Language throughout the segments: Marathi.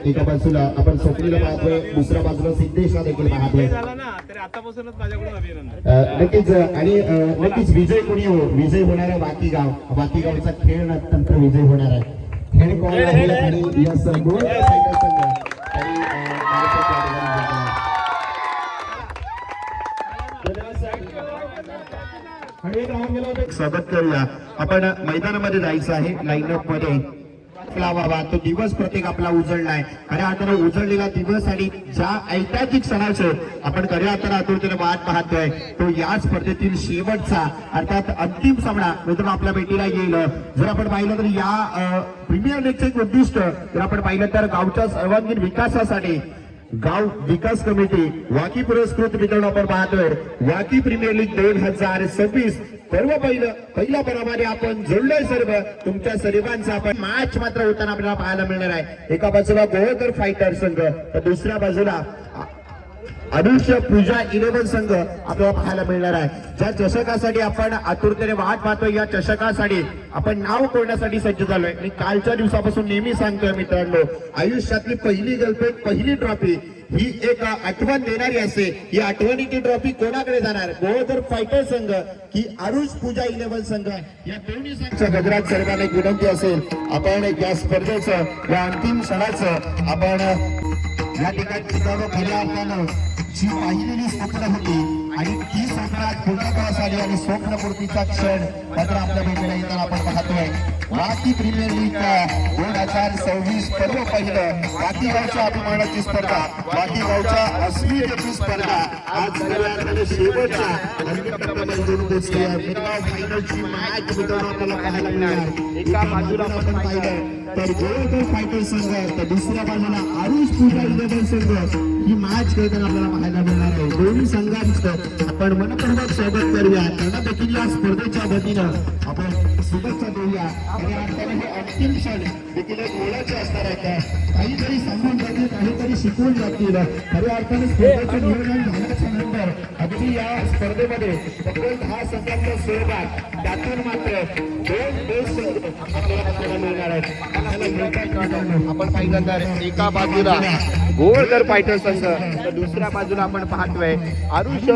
एका बाजूला आपण स्वप्नीला पाहतोय, दुसऱ्या बाजूला सिद्धेशला देखील पाहतोय. आतापासूनच माझ्याकडून अभिनंदन. नक्कीच आणि नक्कीच विजय कोणी हो, विजय होणार आहे वाकीगावचा खेळ नंतर विजय होणार आहे. खेळ कोण आहे आणि यस गोल संघ आणि स्वागत करूया. आपण मैदानामध्ये जायचं आहे, लाईनअप मध्ये बाबा तो दिवस प्रत्येक आपला उजळलाय. खऱ्या अर्थानं उजळलेला दिवस आणि ज्या ऐतिहासिक क्षणाचं आपण खऱ्या अर्थानं आतुरतेने वाट पाहतोय तो या स्पर्धेतील शेवटचा अर्थात अंतिम सामना मित्रांनो आपल्या भेटीला येईल. जर आपण पाहिलं तर या प्रीमियर लीगचे एक उद्दिष्ट जर आपण पाहिलं तर गावच्या सर्वांगीण विकासासाठी गाव विकास कमिटी वाकी पुरस्कृत मित्रांनो आपण पाहतोय वाकी प्रीमियर लीग 2026 पहिल्या परामध्ये आपण जोडलोय सर्व तुमच्या सर्वांचा आपण मॅच मात्र होताना आपल्याला पाहायला मिळणार आहे. एका बाजूला गोळकर फायटर संघ तर दुसऱ्या बाजूला आदर्श पूजा 11 संघ आपल्याला पाहायला मिळणार आहे. ज्या चषकासाठी आपण आतुरतेने वाट पाहतोय या चषकासाठी आपण नाव कोरण्यासाठी सज्ज झालोय. आणि कालच्या दिवसापासून नेहमी सांगतोय मित्रांनो आयुष्यातली पहिली गर्लफ्रेंड पहिली ट्रॉफी ही एक आठवण देणारी असते. ही आठवणीची ट्रॉफी कोणाकडे जाणार गोळकर फायटर संघ की आरुष पूजा 11 संघ या दोन्ही संघाच्या गजरात सर्वांना एक विनंती असेल आपण या स्पर्धेचं या अंतिम क्षणाचं आपण या ठिकाणी खऱ्या अर्थानं जी पाहिलेली स्वप्न होती आणि ती स्वप्नात पूर्णत्वास आली आणि स्वप्नपूर्तीचा क्षण मात्र आपल्या भेटीला येताना आपण पाहतोय. वाकी प्रीमियर लीग 2026 पर्व पहिलं वाकीगावच्या अभिमानाची स्पर्धा वाकीगावच्या अस्मितेची स्पर्धा आज शेवटच्या फायनलची मॅच मित्रांनो आपल्याला पाहायला मिळणार. एका बाजूला आपण पाहिलं तर गोळकर फायटर संघ तर दुसऱ्या बाजूला आरुष पूजा 11 संघ ही मॅच खेळताना आपल्याला पाहायला मिळणार आहे. दोन्ही संघांचं आपण मनपूर्वक स्वागत करूया. त्यांना देखील या स्पर्धेच्या वतीनं आपण शुभेच्छा देऊया. आणि हे अंतिम क्षण देखील एक मोलाचे असणार आहेत. काहीतरी सांगून जातील काहीतरी शिकवून जातील. खऱ्या अर्थाने स्पर्धेचं नियोजन झाल्याच्या नंतर अगदी या स्पर्धेमध्ये तब्बल 10 संघांचा सहभाग त्यातून मात्र 2 संघ आपल्याला मिळणार आहेत. आपण पाहिलं तर एका बाजूला गोळकर फायटर संघ तर दुसऱ्या बाजूला आपण पाहतोय आरुष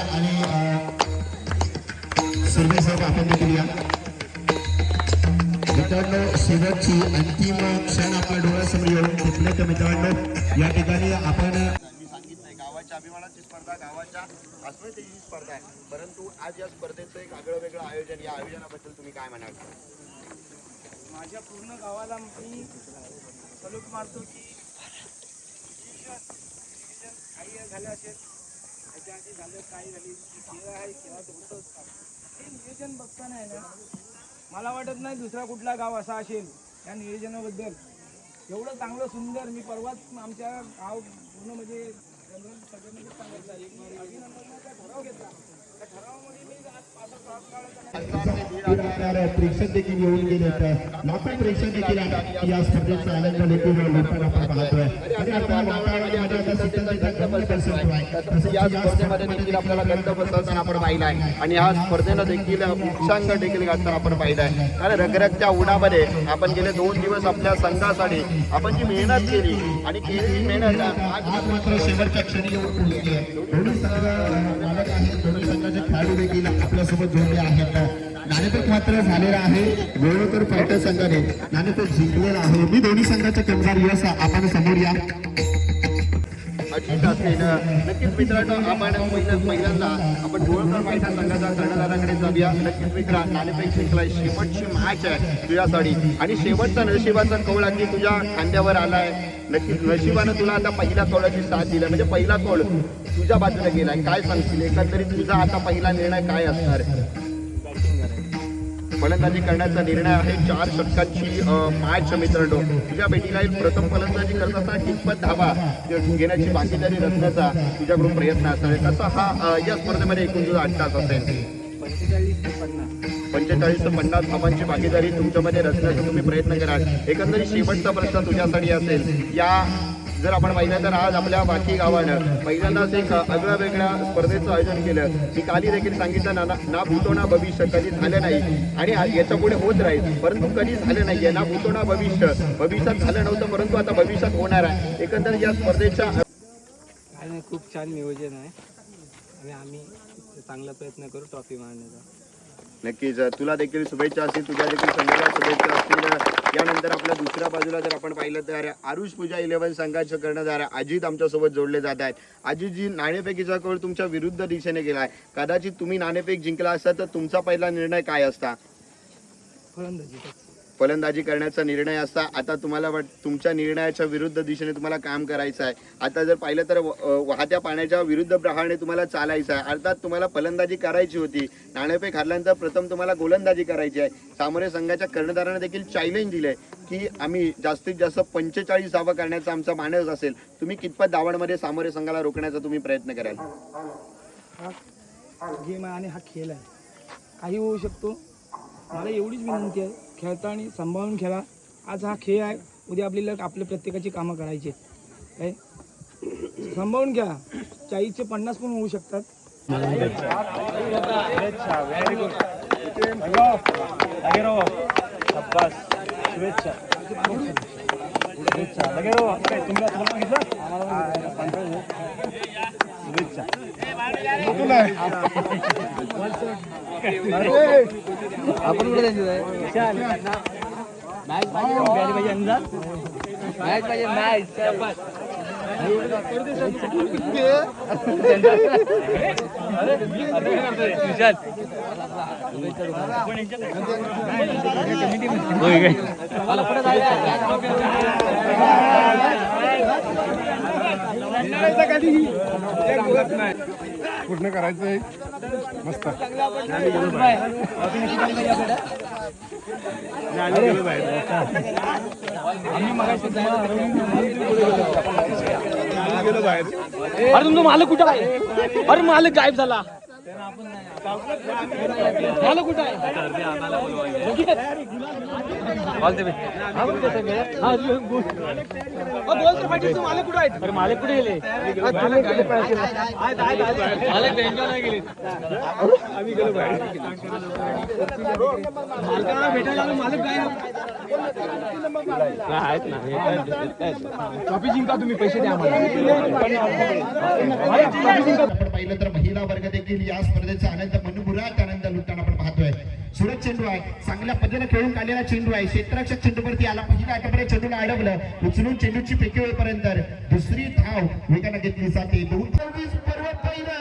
आणि सर्वे साहेब आपण देखील या मित्रांनो शेवटची अंतिम क्षण आपल्या डोळ्यासमोर येऊन घेतले तर मित्रांनो या ठिकाणी आपण गावाच्या अभिमानाची स्पर्धा गावाच्या अस्मितेची स्पर्धा आहे. परंतु आज या स्पर्धेचं एक आगळं वेगळं आयोजन या आयोजनाबद्दल तुम्ही काय म्हणाल? माझ्या पूर्ण गावाला मी सलूट मारतो की काही झाले असेल त्याच्या आधी झालं काही झाली खेळ आहे खेळाचं होतंच हे नियोजन बघताना आहे ना मला वाटत नाही दुसरा कुठला गाव असा असेल या नियोजनाबद्दल एवढं चांगलं सुंदर. मी परवाच आमच्या गाव पूर्ण म्हणजे सगळ्यांमध्ये सांगितलं एक अभिनंदनाचा ठराव घेतला. त्या ठरावामध्ये मी प्रेक्षक देखील येऊन गेले लाखो प्रेक्षक देखील या स्पर्धेचा आनंद देखील लोकांना पाहतोय. आणि या स्पर्धेमध्ये देखील आपल्याला गंध बसवताना आपण पाहिलं आहे आणि या स्पर्धेनं देखील उच्चांग देखील गाठताना आपण पाहिलं आहे. कारण रगरगच्या उन्हामध्ये आपण गेले 2 दिवस आपल्या संघासाठी आपण जी मेहनत केली आणि केलेली मेहनत आज मात्र शेवटच्या क्षणी येऊन पोहोचली आहे. दोन्ही संघ मालक आहेत दोन्ही संघाचे खेळाडू देखील आपल्यासोबत जोडले आहेत. नाणेफेक मात्र झालेला आहे गोळकर फायटर संघाने नाणेफेक जिंकलेला आहे. मी दोन्ही संघाचे कर्णधार यश आपण समोर या अजित असेल. नक्कीच मित्रांनो आपण पहिल्यांदा आपण गोळकर फायटर संघाच्या कर्णधाराकडे जाऊया. नक्कीच मित्रा नाणेफेक जिंकलाय शेवटची मॅच आहे तुझ्यासाठी आणि शेवटचा नशिबाचा कौल अगदी तुझ्या खांद्यावर आलाय. नक्कीच नशिबानं तुला आता पहिल्या कौलाची साथ दिली म्हणजे पहिला कौल तुझ्या बाजूला गेलाय. काय सांगशील एकंदरीत तुझा आता पहिला निर्णय काय असणार? फलंदाजी करण्याचा निर्णय आहे. 4 षटकांची मॅच मित्रांनो तुझ्या भेटीला प्रथम फलंदाजी करत असताना कितपत धावा घेण्याची भागीदारी रचण्याचा तुझ्याकडून प्रयत्न असणार आहे. कसा हा या स्पर्धेमध्ये एकूण तुझा अंदाज असेल? 45 ते 50 धावांची भागीदारी तुमच्यामध्ये रचण्याचा तुम्ही प्रयत्न कराल. एकंदरीत शेवटचा प्रश्न तुझ्यासाठी असेल या जर आपण पाहिलं तर आज आपल्या बाकी गावानं पहिल्यांदाच एक आगळ्या वेगळ्या स्पर्धेचं आयोजन केलं. मी काली देखील सांगितलं ना भूतो ना भविष्य कधी झालं नाही आणि याच्या पुढे होत राहील, परंतु कधी झालं नाहीये. ना भूतो ना भविष्यात झालं नव्हतं, परंतु आता भविष्यात होणार आहे. एकंदरीत या स्पर्धेच्या आणि खूप छान नियोजन आहे आणि आम्ही चांगला प्रयत्न करू ट्रॉफी मारण्याचा. नक्कीच तुला देखील शुभेच्छा असतील, तुझ्या देखील संघाला शुभेच्छा असतील. यानंतर आपल्या दुसऱ्या बाजूला जर आपण पाहिलं तर आरुष पूजा 11 संघाचे कर्णधार अजित आमच्यासोबत जोडले जात आहेत. अजितजी, नाणेफेकीचा कौल तुमच्या विरुद्ध दिशेने गेला आहे. कदाचित तुम्ही नाणेफेक जिंकला असता तर तुमचा पहिला निर्णय काय असता? फलंदाजी करण्याचा निर्णय असता. आता तुम्हाला तुमच्या निर्णयाच्या विरुद्ध दिशेने तुम्हाला काम करायचं आहे. आता जर पाहिलं तर वाहत्या पाण्याच्या विरुद्ध प्रहारने तुम्हाला चालायचं आहे. अर्थात तुम्हाला फलंदाजी करायची होती. नाणेफेक हरल्यानंतर प्रथम तुम्हाला गोलंदाजी करायची आहे. सामोरे संघाच्या कर्णधाराने देखील चॅलेंज दिले की आम्ही जास्तीत जास्त 45 धावा करण्याचा आमचा मानस असेल. तुम्ही कितपत धावांमध्ये सामोरे संघाला रोखण्याचा तुम्ही प्रयत्न कराल? गेम आहे आणि हा खेळ आहे, काही होऊ शकतो. मला एवढीच विनंती आहे, खेळता आणि सांभाळून खेळा. आज हा खेळ आहे, उद्या आपल्या प्रत्येकाची कामं करायची काय. सांभाळून खेळा. 40चे 50 पण होऊ शकतात. आपण कुठे पूर्ण करायचंय मस्त. अरे तुमचा मालक कुठं आहे? अरे मालक गायब झाला. मालक कुठं आहे? मालक कुठं आहे? अरे मालक कुठे गेले? मालक बेंगलोरला गेले. आम्ही गेलो बाहेर. मालकाला भेटायला आलो, मालक गायब. आहेत ना, ट्रॉफी जिंका तुम्ही, पैसे द्या आम्हाला. आपण पाहिलं तर महिला वर्ग देखील या स्पर्धेचा आनंद मनमुराद आनंद लुटताना आपण पाहतोय. सुरज चेंडू आहे, चांगल्या पद्धतीने खेळून काढलेला चेंडू आहे. क्षेत्ररक्षक चेंडूवरती आला, पहिल्या आठवड्यात चेंडूला अडवलं, उचलून चेंडूची फेकी होईपर्यंत दुसरी धाव वेगाने घेतली जाते. 2 सर्व्हिस पर्व पहिलं